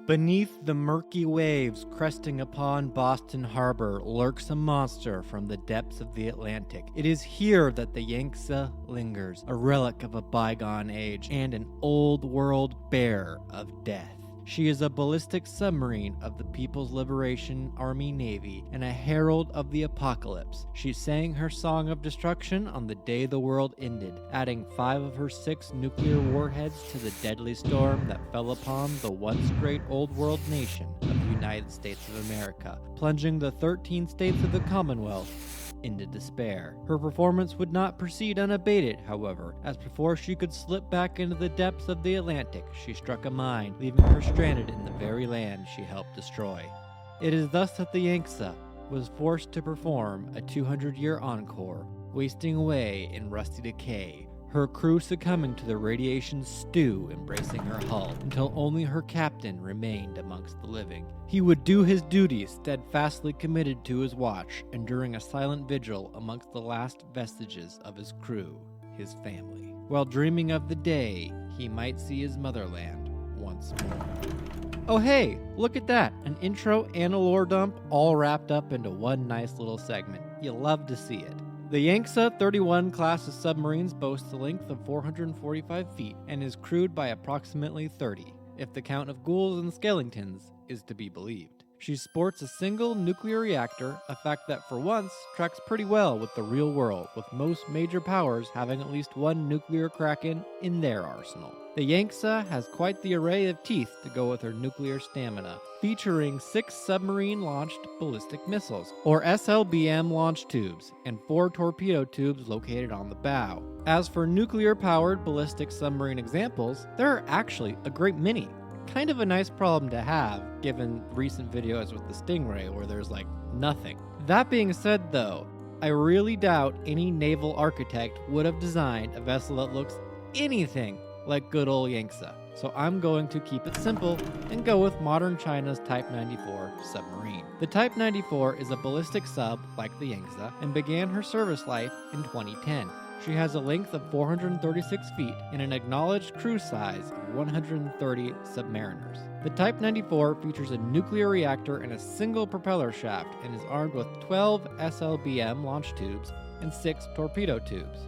Beneath the murky waves cresting upon Boston Harbor lurks a monster from the depths of the Atlantic. It is here that the Yangtze lingers, a relic of a bygone age and an old world bear of death. She is a ballistic submarine of the People's Liberation Army Navy and a herald of the apocalypse. She sang her song of destruction on the day the world ended, adding 5 of her 6 nuclear warheads to the deadly storm that fell upon the once great old world nation of the United States of America, plunging the 13 states of the Commonwealth into despair. Her performance would not proceed unabated, however, as before she could slip back into the depths of the Atlantic, she struck a mine, leaving her stranded in the very land she helped destroy. It is thus that the Yangtze was forced to perform a 200-year encore, wasting away in rusty decay, her crew succumbing to the radiation stew embracing her hull, until only her captain remained amongst the living. He would do his duty, steadfastly committed to his watch, enduring a silent vigil amongst the last vestiges of his crew, his family, while dreaming of the day he might see his motherland once more. Oh hey, look at that! An intro and a lore dump all wrapped up into one nice little segment. You'll love to see it. The Yangtze 31 class of submarines boasts a length of 445 feet and is crewed by approximately 30, if the count of ghouls and skeletons is to be believed. She sports a single nuclear reactor, a fact that for once tracks pretty well with the real world, with most major powers having at least one nuclear KRAKEN in their arsenal. The Yangtze has quite the array of teeth to go with her nuclear stamina, featuring 6 submarine-launched ballistic missiles, or SLBM launch tubes, and 4 torpedo tubes located on the bow. As for nuclear-powered ballistic submarine examples, there are actually a great many. Kind of a nice problem to have, given recent videos with the Stingray where there's like nothing. That being said though, I really doubt any naval architect would have designed a vessel that looks anything like good old Yangtze. So I'm going to keep it simple and go with modern China's Type 94 submarine. The Type 94 is a ballistic sub like the Yangtze and began her service life in 2010. She has a length of 436 feet and an acknowledged crew size of 130 submariners. The Type 94 features a nuclear reactor and a single propeller shaft and is armed with 12 SLBM launch tubes and 6 torpedo tubes.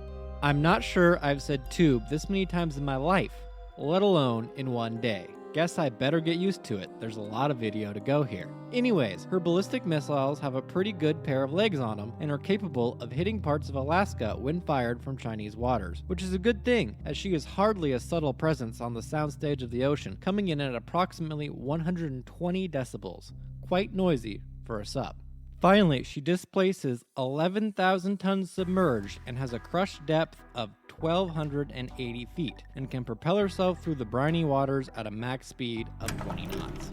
I'm not sure I've said tube this many times in my life, let alone in one day. Guess I better get used to it, there's a lot of video to go here. Anyways, her ballistic missiles have a pretty good pair of legs on them and are capable of hitting parts of Alaska when fired from Chinese waters, which is a good thing, as she is hardly a subtle presence on the soundstage of the ocean, coming in at approximately 120 decibels. Quite noisy for a sub. Finally, she displaces 11,000 tons submerged and has a crush depth of 1,280 feet and can propel herself through the briny waters at a max speed of 20 knots.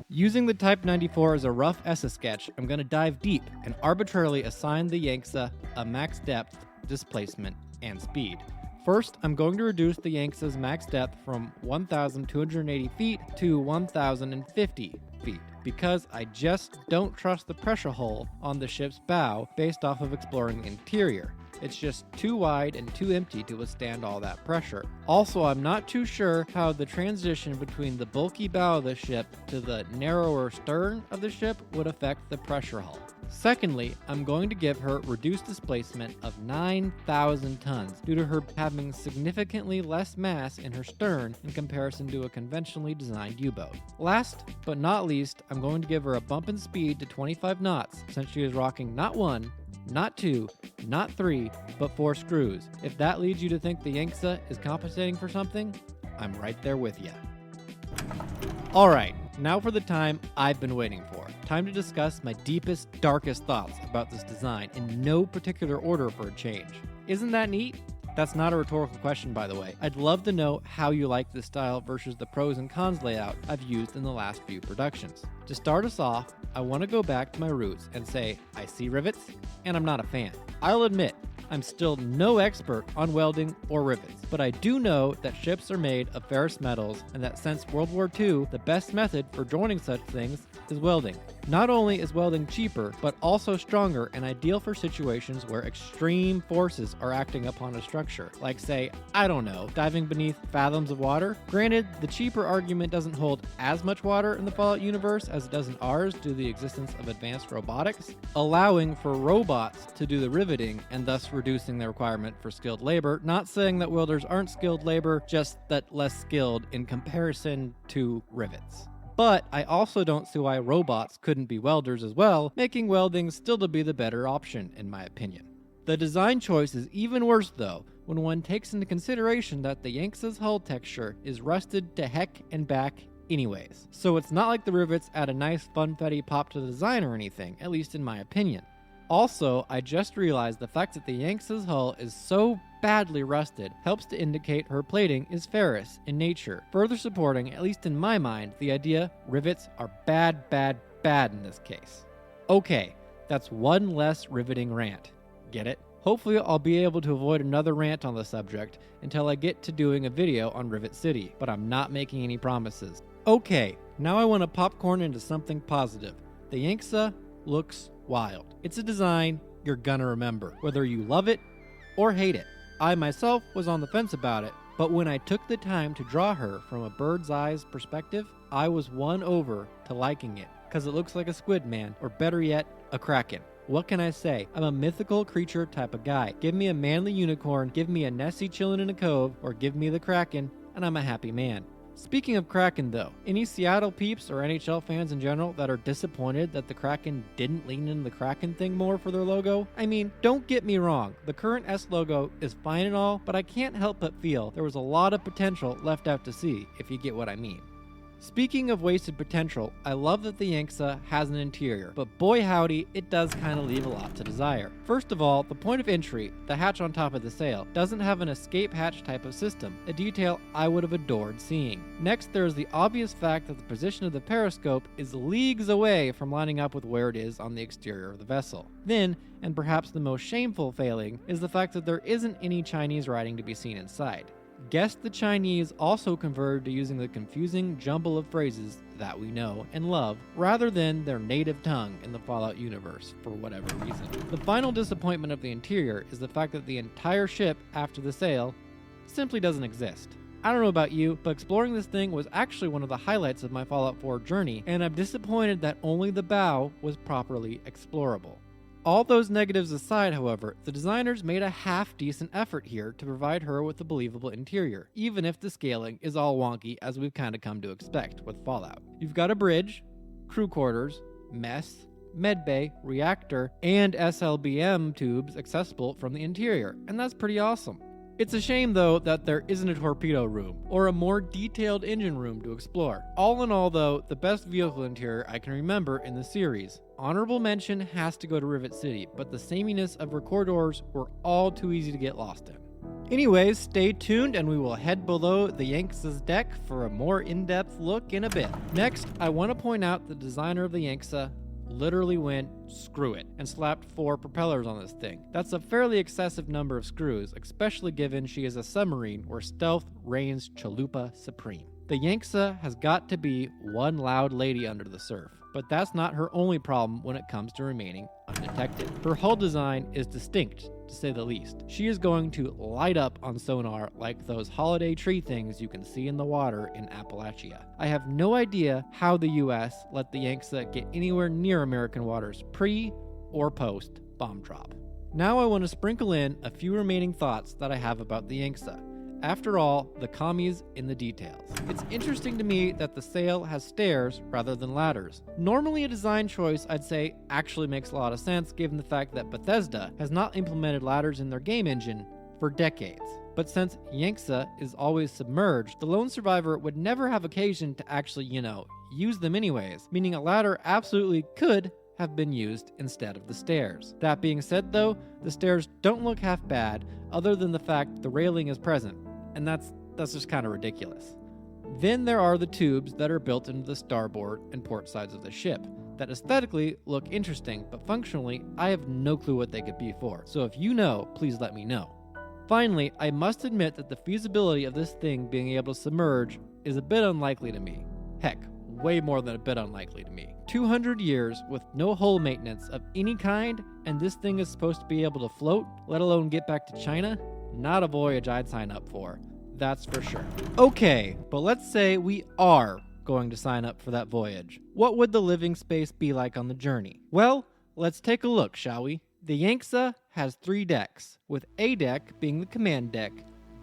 Using the Type 94 as a rough Essa-sketch, I'm going to dive deep and arbitrarily assign the Yangtze a max depth, displacement, and speed. First, I'm going to reduce the Yangtze's max depth from 1,280 feet to 1,050 feet, because I just don't trust the pressure hull on the ship's bow based off of exploring the interior. It's just too wide and too empty to withstand all that pressure. Also, I'm not too sure how the transition between the bulky bow of the ship to the narrower stern of the ship would affect the pressure hull. Secondly, I'm going to give her reduced displacement of 9,000 tons due to her having significantly less mass in her stern in comparison to a conventionally designed U-boat. Last but not least, I'm going to give her a bump in speed to 25 knots since she is rocking not 1, not 2, not 3, but 4 screws. If that leads you to think the Yangtze is compensating for something, I'm right there with you. Alright, now for the time I've been waiting for. Time to discuss my deepest, darkest thoughts about this design in no particular order for a change. Isn't that neat? That's not a rhetorical question, by the way. I'd love to know how you like this style versus the pros and cons layout I've used in the last few productions. To start us off, I want to go back to my roots and say I see rivets, and I'm not a fan. I'll admit, I'm still no expert on welding or rivets, but I do know that ships are made of ferrous metals and that since World War II, the best method for joining such things is welding. Not only is welding cheaper, but also stronger and ideal for situations where extreme forces are acting upon a structure, like say, I don't know, diving beneath fathoms of water. Granted, the cheaper argument doesn't hold as much water in the Fallout universe as it does in ours due to the existence of advanced robotics, allowing for robots to do the riveting and thus reducing the requirement for skilled labor. Not saying that welders aren't skilled labor, just that less skilled in comparison to rivets. But I also don't see why robots couldn't be welders as well, making welding still to be the better option in my opinion. The design choice is even worse though, when one takes into consideration that the Yangtze's hull texture is rusted to heck and back anyways. So it's not like the rivets add a nice funfetti pop to the design or anything, at least in my opinion. Also, I just realized the fact that the Yangtze's hull is so badly rusted helps to indicate her plating is ferrous in nature, further supporting, at least in my mind, the idea rivets are bad in this case. Okay, that's one less riveting rant. Get it? Hopefully I'll be able to avoid another rant on the subject until I get to doing a video on Rivet City, but I'm not making any promises. Okay, now I want to popcorn into something positive. The Yangtze looks wild. It's a design you're gonna remember, whether you love it or hate it. I myself was on the fence about it, but when I took the time to draw her from a bird's eye's perspective, I was won over to liking it, because it looks like a squid man, or better yet, a kraken. What can I say? I'm a mythical creature type of guy. Give me a manly unicorn, give me a Nessie chilling in a cove, or give me the kraken, and I'm a happy man. Speaking of Kraken though, any Seattle peeps or NHL fans in general that are disappointed that the Kraken didn't lean into the Kraken thing more for their logo? I mean, don't get me wrong, the current S logo is fine and all, but I can't help but feel there was a lot of potential left out to sea, if you get what I mean. Speaking of wasted potential, I love that the Yangtze has an interior, but boy howdy, it does kind of leave a lot to desire. First of all, the point of entry, the hatch on top of the sail, doesn't have an escape hatch type of system, a detail I would have adored seeing. Next, there is the obvious fact that the position of the periscope is leagues away from lining up with where it is on the exterior of the vessel. Then, and perhaps the most shameful failing, is the fact that there isn't any Chinese writing to be seen inside. Guess the Chinese also converted to using the confusing jumble of phrases that we know and love, rather than their native tongue in the Fallout universe, for whatever reason. The final disappointment of the interior is the fact that the entire ship after the sail simply doesn't exist. I don't know about you, but exploring this thing was actually one of the highlights of my Fallout 4 journey, and I'm disappointed that only the bow was properly explorable. All those negatives aside, however, the designers made a half-decent effort here to provide her with a believable interior, even if the scaling is all wonky as we've kind of come to expect with Fallout. You've got a bridge, crew quarters, mess, medbay, reactor, and SLBM tubes accessible from the interior, and that's pretty awesome. It's a shame, though, that there isn't a torpedo room, or a more detailed engine room to explore. All in all, though, the best vehicle interior I can remember in the series. Honorable mention has to go to Rivet City, but the sameness of Recordors were all too easy to get lost in. Anyways, stay tuned and we will head below the Yangtze's deck for a more in-depth look in a bit. Next, I want to point out the designer of the Yangtze literally went screw it and slapped 4 propellers on this thing. That's a fairly excessive number of screws, especially given she is a submarine where stealth reigns chalupa supreme. The Yangtze has got to be one loud lady under the surf, but that's not her only problem when it comes to remaining undetected. Her hull design is distinct, to say the least. She is going to light up on sonar like those holiday tree things you can see in the water in Appalachia. I have no idea how the US let the Yangtze get anywhere near American waters pre or post bomb drop. Now I want to sprinkle in a few remaining thoughts that I have about the Yangtze. After all, the commies in the details. It's interesting to me that the sail has stairs rather than ladders. Normally a design choice I'd say actually makes a lot of sense given the fact that Bethesda has not implemented ladders in their game engine for decades. But since Yangtze is always submerged, the lone survivor would never have occasion to actually, use them anyways, meaning a ladder absolutely could have been used instead of the stairs. That being said though, the stairs don't look half bad other than the fact the railing is present. And that's just kind of ridiculous. Then there are the tubes that are built into the starboard and port sides of the ship that aesthetically look interesting, but functionally, I have no clue what they could be for. So if you know, please let me know. Finally, I must admit that the feasibility of this thing being able to submerge is a bit unlikely to me. Heck, way more than a bit unlikely to me. 200 years with no hull maintenance of any kind, and this thing is supposed to be able to float, let alone get back to China? Not a voyage I'd sign up for. That's for sure. Okay, but let's say we are going to sign up for that voyage. What would the living space be like on the journey? Well, let's take a look, shall we? The Yangtze has 3 decks, with A deck being the command deck,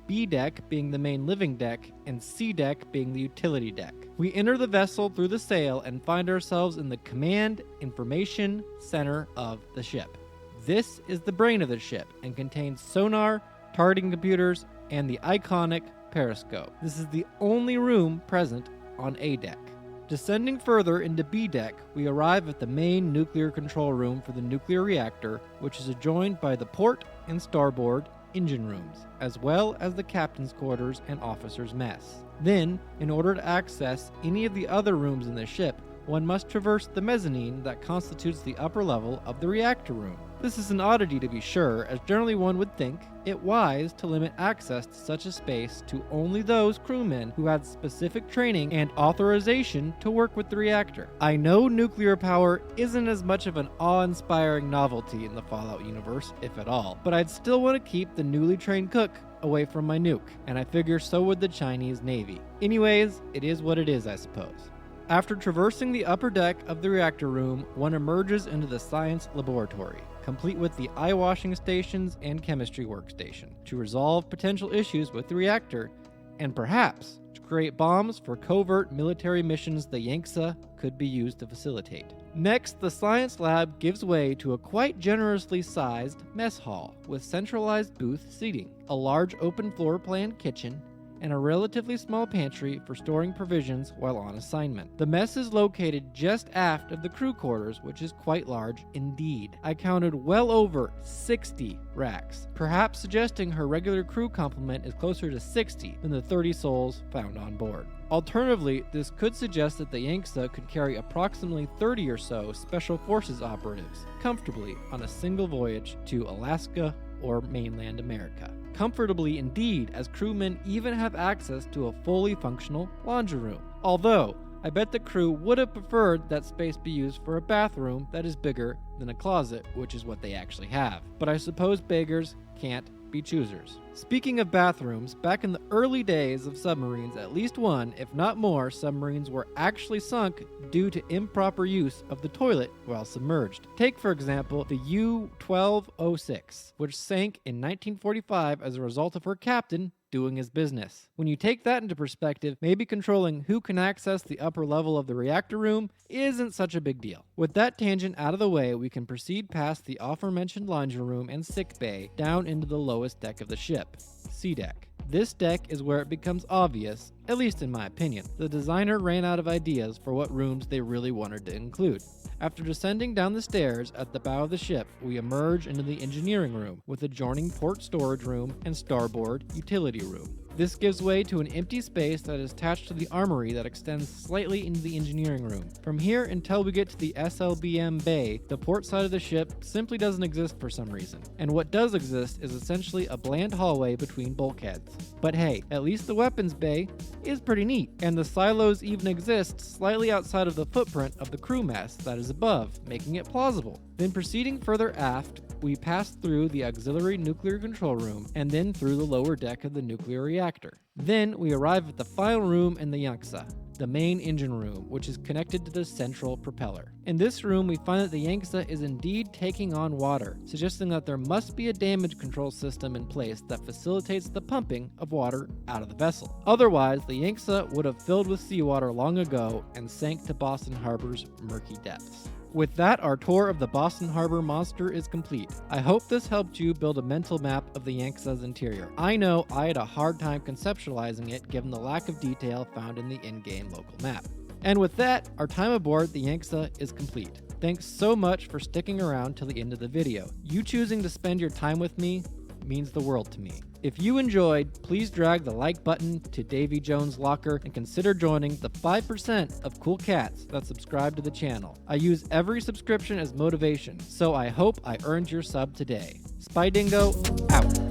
B deck being the main living deck, and C deck being the utility deck. We enter the vessel through the sail and find ourselves in the command information center of the ship. This is the brain of the ship and contains sonar, targeting computers, and the iconic periscope. This is the only room present on A deck. Descending further into B deck, we arrive at the main nuclear control room for the nuclear reactor, which is adjoined by the port and starboard engine rooms, as well as the captain's quarters and officer's mess. Then, in order to access any of the other rooms in the ship, one must traverse the mezzanine that constitutes the upper level of the reactor room. This is an oddity to be sure, as generally one would think it wise to limit access to such a space to only those crewmen who had specific training and authorization to work with the reactor. I know nuclear power isn't as much of an awe-inspiring novelty in the Fallout universe, if at all, but I'd still want to keep the newly trained cook away from my nuke, and I figure so would the Chinese Navy. Anyways, it is what it is, I suppose. After traversing the upper deck of the reactor room, one emerges into the science laboratory, complete with the eye-washing stations and chemistry workstation, to resolve potential issues with the reactor, and perhaps to create bombs for covert military missions the Yangtze could be used to facilitate. Next, the science lab gives way to a quite generously sized mess hall with centralized booth seating, a large open floor plan kitchen, and a relatively small pantry for storing provisions while on assignment. The mess is located just aft of the crew quarters, which is quite large indeed. I counted well over 60 racks, perhaps suggesting her regular crew complement is closer to 60 than the 30 souls found on board. Alternatively, this could suggest that the Yangtze could carry approximately 30 or so Special Forces operatives comfortably on a single voyage to Alaska or mainland America. Comfortably indeed, as crewmen even have access to a fully functional laundry room. Although, I bet the crew would have preferred that space be used for a bathroom that is bigger than a closet, which is what they actually have. But I suppose beggars can't be choosers. Speaking of bathrooms, back in the early days of submarines, at least one, if not more, submarines were actually sunk due to improper use of the toilet while submerged. Take, for example, the U-1206, which sank in 1945 as a result of her captain doing his business. When you take that into perspective, maybe controlling who can access the upper level of the reactor room isn't such a big deal. With that tangent out of the way, we can proceed past the aforementioned laundry room and sick bay down into the lowest deck of the ship, C deck. This deck is where it becomes obvious, at least in my opinion, the designer ran out of ideas for what rooms they really wanted to include. After descending down the stairs at the bow of the ship, we emerge into the engineering room with adjoining port storage room and starboard utility room. This gives way to an empty space that is attached to the armory that extends slightly into the engineering room. From here until we get to the SLBM bay, the port side of the ship simply doesn't exist for some reason. And what does exist is essentially a bland hallway between bulkheads. But hey, at least the weapons bay is pretty neat, and the silos even exist slightly outside of the footprint of the crew mess that is above, making it plausible. Then proceeding further aft, we pass through the auxiliary nuclear control room and then through the lower deck of the nuclear reactor. Then we arrive at the final room in the Yangtze, the main engine room, which is connected to the central propeller. In this room, we find that the Yangtze is indeed taking on water, suggesting that there must be a damage control system in place that facilitates the pumping of water out of the vessel. Otherwise, the Yangtze would have filled with seawater long ago and sank to Boston Harbor's murky depths. With that, our tour of the Boston Harbor monster is complete. I hope this helped you build a mental map of the Yangtze's interior. I know I had a hard time conceptualizing it given the lack of detail found in the in-game local map. And with that, our time aboard the Yangtze is complete. Thanks so much for sticking around till the end of the video. You choosing to spend your time with me means the world to me. If you enjoyed, please drag the like button to Davy Jones' locker and consider joining the 5% of cool cats that subscribe to the channel. I use every subscription as motivation, so I hope I earned your sub today. Spydingo, out.